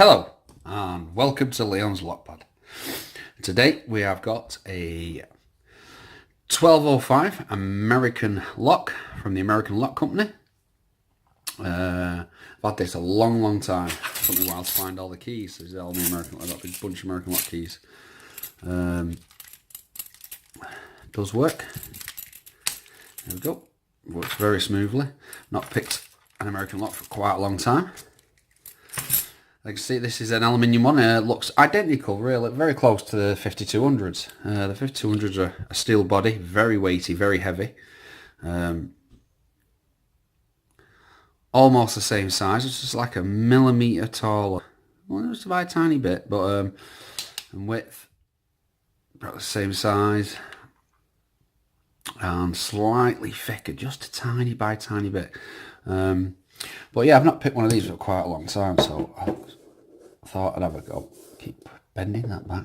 Hello and welcome to Leon's Lockpad. Today we have got a 1205 American lock from the American Lock Company. I've had this a long time. It took me a while to find all the keys. There's all the American. I've got a big bunch of American lock keys. Does work. There we go. Works very smoothly. Not picked an American lock for quite a long time. Like you see, this is an aluminium one. Looks identical, really, very close to the 5200s. The 5200s are a steel body, very weighty, very heavy. Almost the same size. It's just like a millimetre taller. Well, just by a tiny bit, but and width about the same size, and slightly thicker, just a tiny bit. But yeah, I've not picked one of these for quite a long time, so I thought I'd have a go. Keep bending that back.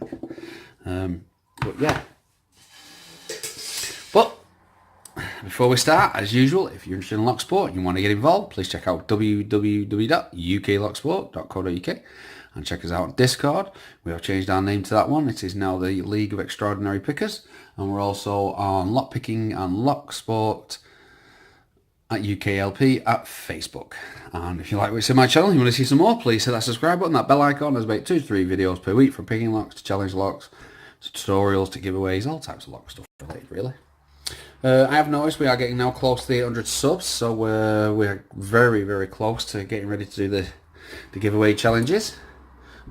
But yeah. But before we start, as usual, if you're interested in lock sport and you want to get involved, please check out www.uklocksport.co.uk and check us out on Discord. We have changed our name to that one. It is now the League of Extraordinary Pickers, and we're also on Lock Picking and Lock Sport at UKLP at Facebook. And if you like what you see on my channel, you want to see some more, please hit that subscribe button, that bell icon. There's about 2 to 3 videos per week, from picking locks to challenge locks to tutorials to giveaways, all types of lock stuff related, really. I have noticed we are getting now close to the 800 subs, so we're very close to getting ready to do the giveaway challenges.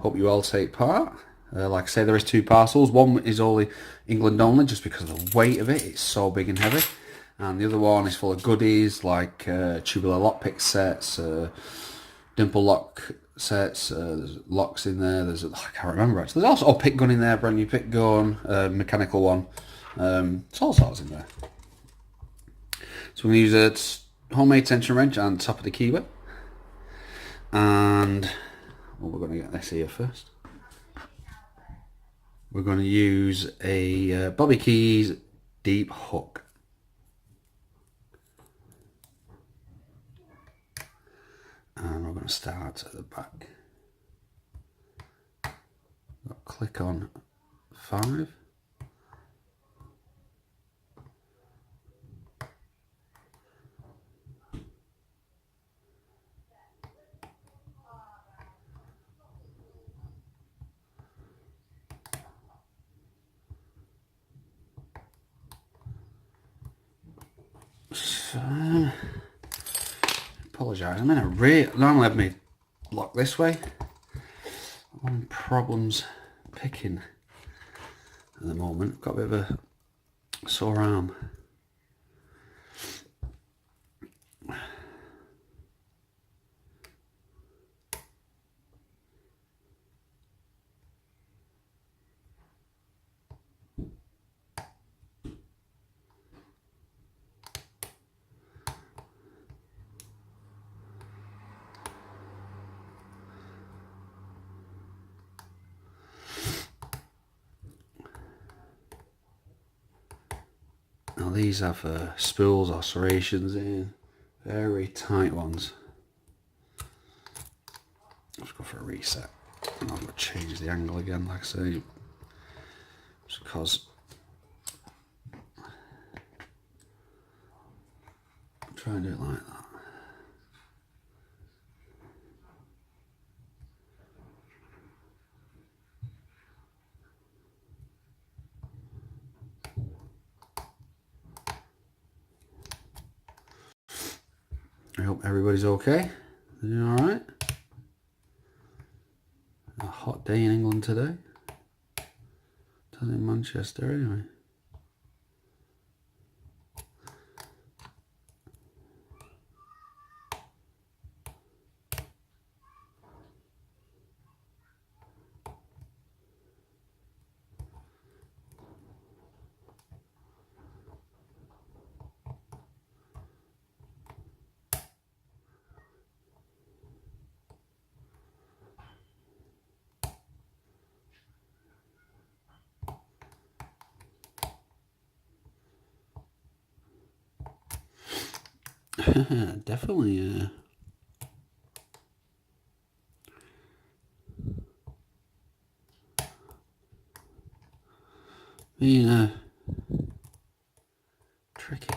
Hope you all take part. Like I say, there is 2 parcels. One is only England only, just because of the weight of it. It's so big and heavy. And the other one is full of goodies like tubular lockpick sets, dimple lock sets, there's locks in there, I can't remember actually. There's also a pick gun in there, brand new pick gun, mechanical one. It's all sorts in there. So we're going to use a homemade tension wrench and top of the key whip. And we're going to get this here first. We're going to use a Bobby Keys deep hook. And we're going to start at the back. Click on 5. So, apologise, I'm in a normally have me lock this way. I'm having problems picking at the moment. Got a bit of a sore arm. Now these have spools or serrations in, very tight ones. Let's go for a reset. And I'm going to change the angle again, like I say, just because I'm trying to do it like that. I hope everybody's okay. They're doing alright. A hot day in England today. Down in Manchester anyway. Definitely being tricky.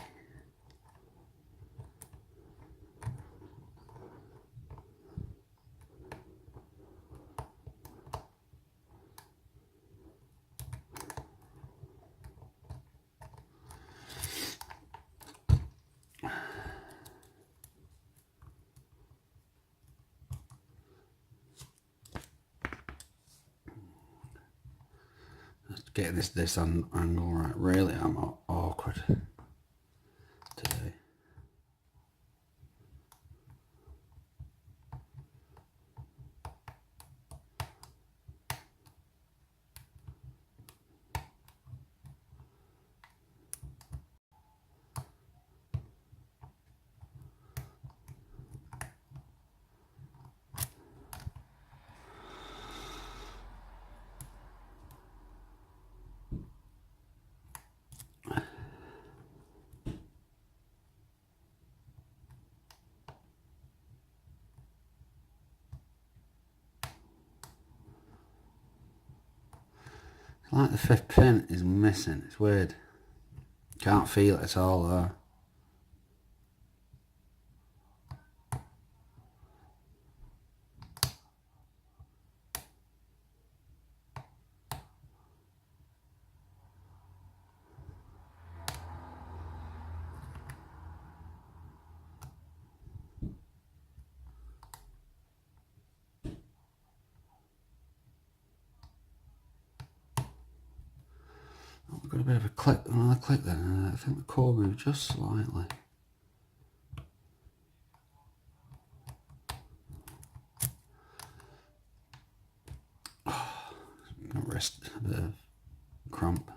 Getting this angle right. Really, I'm awkward today. Like the 5th pin is missing. It's weird. Can't feel it at all though. Oh, we've got a bit of a click, another click there. I think the core moved just slightly. Oh, my wrist, a bit of cramp.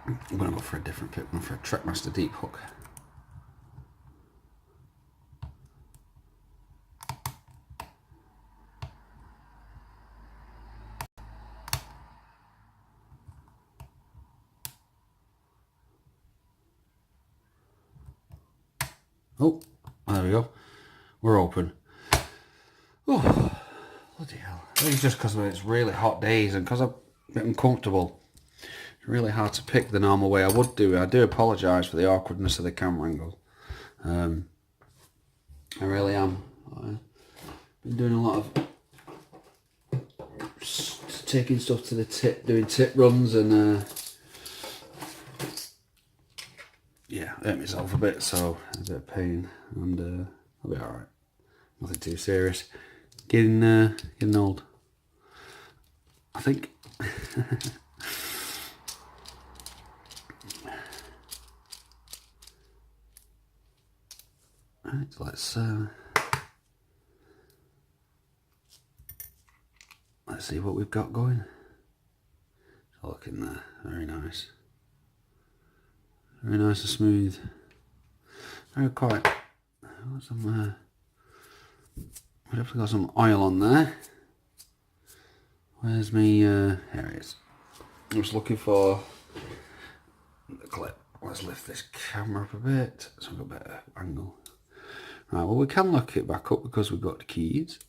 I'm going to go for a different pip, I'm for a Trackmaster deep hook. Oh, there we go. We're open. Oh, bloody hell. I think it's just because it's really hot days and because I'm a bit uncomfortable. It's really hard to pick the normal way I would do it. I do apologise for the awkwardness of the camera angle. I really am. I've been doing a lot of taking stuff to the tip, doing tip runs and yeah, hurt myself a bit, so a bit of pain, and I'll be alright. Nothing too serious. Getting old, I think. Right, let's see what we've got going. So look in there, very nice. Very nice and smooth. Very quiet. We've definitely got some oil on there. Where's me? Here it is. I was looking for the clip. Let's lift this camera up a bit so we've got a better angle. Right, well we can lock it back up because we've got the keys.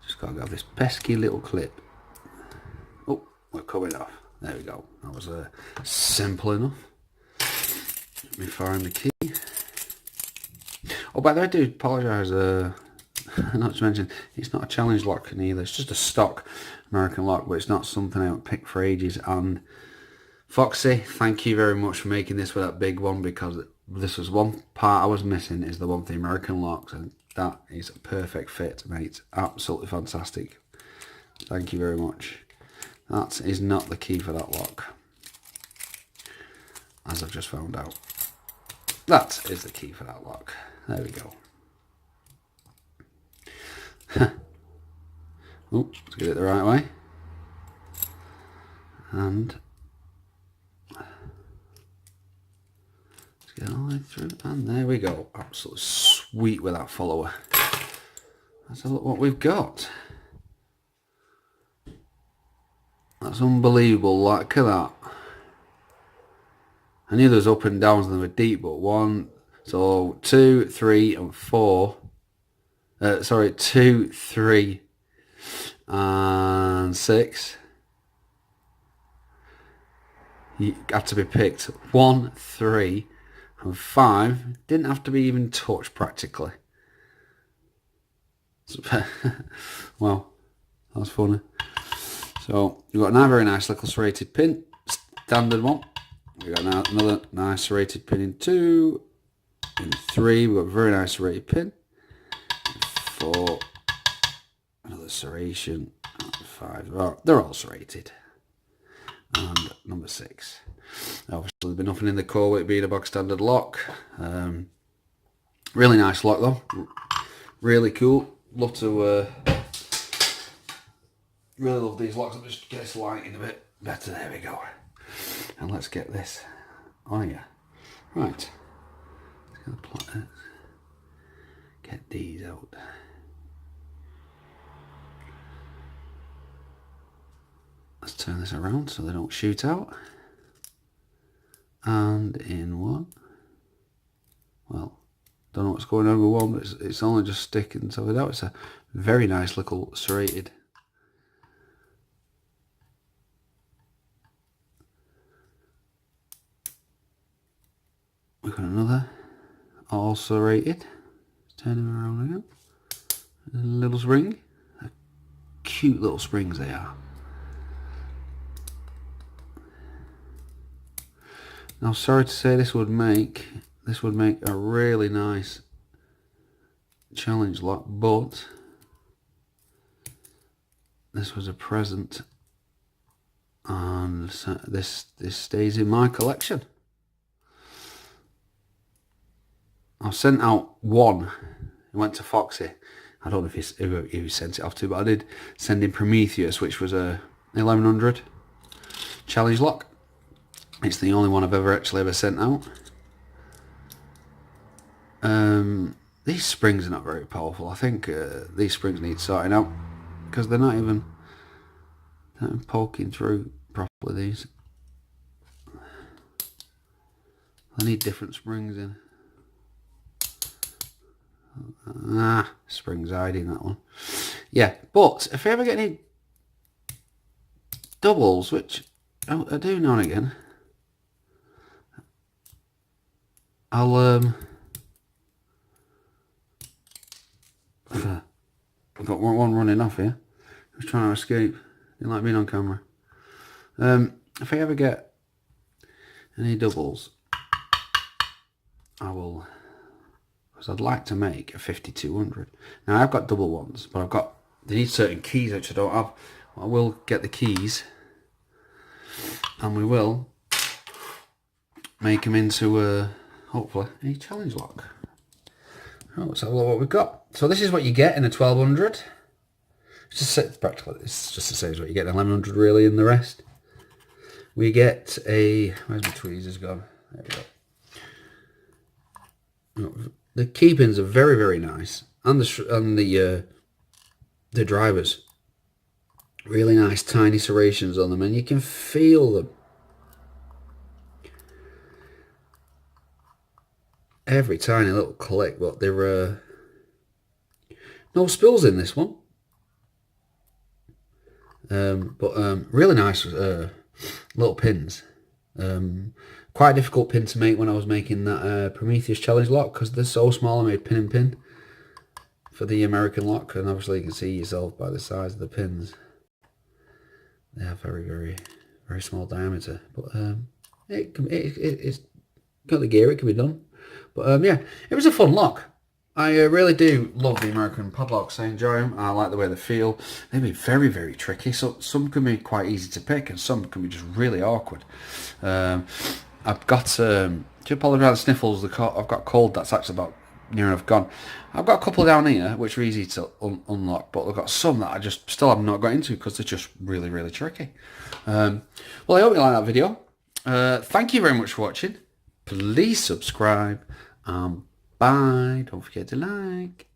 Just gotta have this pesky little clip. Oh, we're coming off. There we go. That was simple enough. Let me find the key. Oh, by the way, I do apologise. Not to mention, it's not a challenge lock either. It's just a stock American lock, but it's not something I haven't picked for ages. And Foxy, thank you very much for making this with that big one, because this was one part I was missing, is the one for the American locks, and that is a perfect fit, mate. Absolutely fantastic. Thank you very much. That is not the key for that lock, as I've just found out. That is the key for that lock. There we go. Oh, let's get it the right way. And let's get all the way through. And there we go. Absolutely sweet with that follower. Let's have a look what we've got. That's unbelievable, look at that. I knew there was up and downs and they were deep, but 1, so 2, 3 and 4. 2, 3 and 6. You had to be picked. 1, 3 and 5. Didn't have to be even touched practically. Well, that was funny. So you've got another very nice little serrated pin, standard one. We've got another nice serrated pin in 2, in 3. We've got a very nice serrated pin. 4, another serration. 5. Well, they're all serrated. And number 6. Obviously, there's been nothing in the core with it being a bog standard lock. Really nice lock though. Really cool. Love to. Really love these locks. I'll just get this lighting a bit better. There we go. And let's get this on here. Right. Get these out. Let's turn this around so they don't shoot out. And in 1. Well, don't know what's going on with 1, but it's only just sticking so it out. It's a very nice little serrated. We've got another, all serrated. Turn them around again. A little spring. Cute little springs they are. Now, sorry to say, this would make a really nice challenge lock, but this was a present, and this stays in my collection. I sent out 1. It went to Foxy. I don't know if he sent it off to, but I did send in Prometheus, which was a 1100 challenge lock. It's the only one I've ever sent out. These springs are not very powerful. I think these springs need sorting out because they're not even poking through properly. These. I need different springs in. Springs hiding that one. Yeah, but if I ever get any doubles, which I do now and again, I'll I've got one running off here. Who's trying to escape? Didn't like being on camera. If I ever get any doubles, I will. Because I'd like to make a 5200. Now I've got double ones, but they need certain keys which I don't have. I will get the keys, and we will make them into hopefully a challenge lock. Right, let's have a look what we've got. So this is what you get in a 1200. It's just practically, it's just the same as what you get in 1100 really, and the rest. We get a, where's my tweezers gone? There we go. The key pins are very, very nice, and the drivers, really nice tiny serrations on them, and you can feel them. Every tiny little click, but there are no spills in this one. But really nice little pins. Quite a difficult pin to make when I was making that Prometheus challenge lock, because they're so small. I made pin and pin for the American lock, and obviously you can see yourself by the size of the pins. They have very, very, very small diameter, but it's got the gear. It can be done. But yeah, it was a fun lock. I really do love the American padlocks. I enjoy them. I like the way they feel. They've been very, very tricky. So some can be quite easy to pick, and some can be just really awkward. I've got to apologise about the sniffles. I've got a cold that's actually about near enough gone. I've got a couple down here which are easy to unlock, but I've got some that I just still have not got into because they're just really, really tricky. Well, I hope you like that video. Thank you very much for watching. Please subscribe. Bye. Don't forget to like.